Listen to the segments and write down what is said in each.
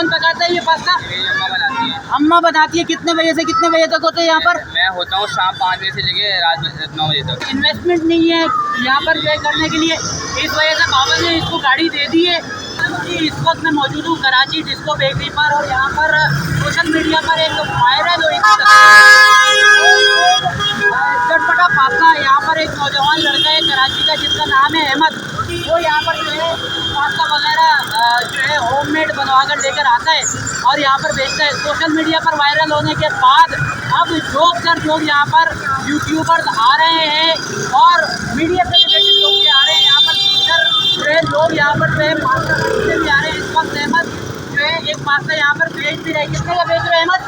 कौन पकाता है ये पास्ता? मेरी अम्मा बनाती है। अम्मा बनाती है। कितने बजे से कितने बजे तक होते हैं यहाँ पर? मैं होता हूँ शाम 5 बजे से लेके रात 9 बजे तक। इन्वेस्टमेंट नहीं है यहाँ पर जो है करने के लिए, इस वजह से बाबा ने इसको गाड़ी दे दी है। इस वक्त मैं मौजूद हूँ कराची डिस्को बेकरी पर, और यहाँ पर सोशल मीडिया पर एक वायरल हुई चटपटा पास्ता। यहाँ पर एक नौजवान लड़का है कराची का जिसका नाम है अहमद, वो यहाँ पर जो है पास्ता वगैरह जो है होममेड बनवा कर लेकर आता है और यहाँ पर बेचता है। सोशल मीडिया पर वायरल होने के बाद अब लोग सर लोग यहाँ पर यूट्यूबर्स आ रहे हैं और मीडिया से रिलेटेड लोग भी आ रहे हैं। यहाँ पर लोग यहाँ पर जो है पास्ता खरीदने भी आ रहे हैं। इस वक्त अहमद जो है एक पास्ता यहाँ पर बेच भी रहे। कितने का बेच रहे हैं अहमद?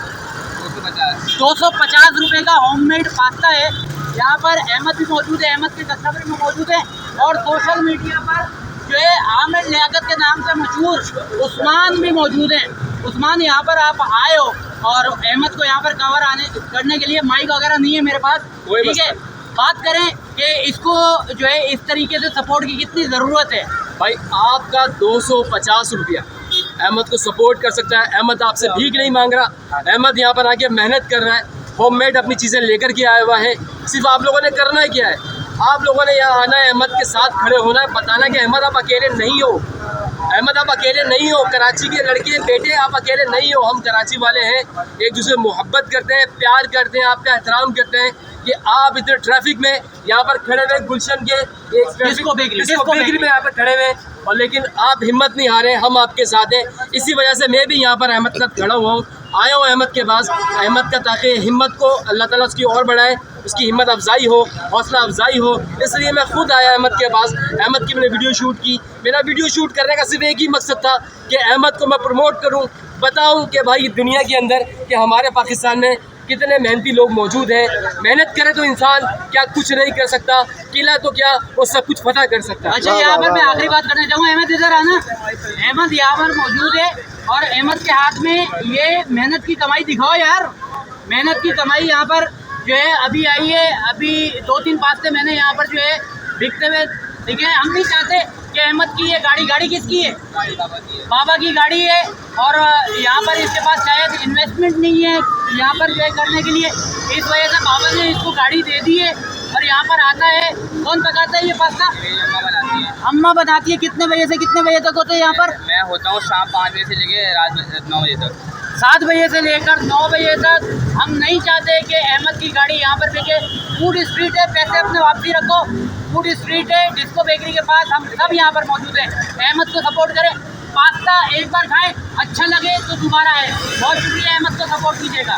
250 रुपये का होममेड पास्ता है। यहाँ पर अहमद भी मौजूद है, अहमद के कस्टमर भी मौजूद है और सोशल मीडिया पर जो है आमिर लियाकत के नाम से मशहूर उस्मान भी मौजूद हैं। उस्मान, यहाँ पर आप आए हो और अहमद को यहाँ पर कवर करने के लिए माइक वगैरह नहीं है मेरे पास, ठीक है। बात करें कि इसको जो है इस तरीके से सपोर्ट की कितनी ज़रूरत है? भाई आपका 250 रुपया अहमद को सपोर्ट कर सकता है। अहमद आपसे भीख नहीं मांग रहा, अहमद यहाँ पर आके मेहनत कर रहा है, होममेड अपनी चीज़ें लेकर के आया हुआ है। सिर्फ आप लोगों ने करना है क्या है, आप लोगों ने यहाँ आना है, अहमद के साथ खड़े होना है, बताना कि अहमद आप अकेले नहीं हो, अहमद आप अकेले नहीं हो, कराची के लड़के बेटे आप अकेले नहीं हो। हम कराची वाले हैं, एक दूसरे मोहब्बत करते हैं, प्यार करते हैं, आपका एहतराम करते हैं कि आप इतने ट्रैफिक में यहाँ पर खड़े हुए गुलशन के एक डिस्को बेकरी में यहाँ पर खड़े हुए और लेकिन आप हिम्मत नहीं हारे, हम आपके साथ हैं। इसी वजह से मैं भी यहाँ पर अहमद का खड़ा हुआ हूँ, आया हूँ अहमद के पास, अहमद का ताकि हिम्मत को अल्लाह ताला उसकी और बढ़ाए, उसकी हिम्मत अफजाई हो, हौसला अफजाई हो। इसलिए मैं खुद आया अहमद के पास, अहमद की मैंने वीडियो शूट की। मेरा वीडियो शूट करने का सिर्फ एक ही मकसद था कि अहमद को मैं प्रमोट करूँ, बताऊँ कि भाई दुनिया के अंदर कि हमारे पाकिस्तान में कितने मेहनती लोग मौजूद हैं। मेहनत करे तो इंसान क्या कुछ नहीं कर सकता, किला तो क्या वो सब कुछ फतह कर सकता है। अच्छा, यहाँ पर मैं आखिरी बात करना चाहूँगा, अहमद इधर आना। अहमद यहाँ पर मौजूद है और अहमद के हाथ में ये मेहनत की कमाई दिखाओ यार, मेहनत की कमाई यहाँ पर जो है अभी आई है। अभी 2-3 पास्ते मैंने यहाँ पर जो है बिकते हुए दिखे। हम नहीं चाहते कि अहमद की ये गाड़ी किसकी है? बाबा की गाड़ी है और यहाँ पर इसके पास शायद इन्वेस्टमेंट नहीं है यहाँ पर जो है करने के लिए, इस वजह से बाबा ने इसको गाड़ी दे दी है और यहाँ पर आता है। कौन पकाता है ये पास्ता? मेरी अम्मा बनाती है। अम्मा बनाती है। कितने बजे से कितने बजे तक होते हैं यहाँ पर? मैं होता हूँ शाम 5 बजे से लेके रात 9 बजे तक। 7 बजे से लेकर 9 बजे तक। हम नहीं चाहते कि अहमद की गाड़ी यहाँ पर बिके। फूड स्ट्रीट है, पैसे अपने वापसी रखो। फूड स्ट्रीट है डिस्को बेकरी के पास, हम सब यहाँ पर मौजूद हैं। अहमद को सपोर्ट करें, पास्ता एक बार खाएं, अच्छा लगे तो दोबारा आए। बहुत शुक्रिया, अहमद को सपोर्ट कीजिएगा।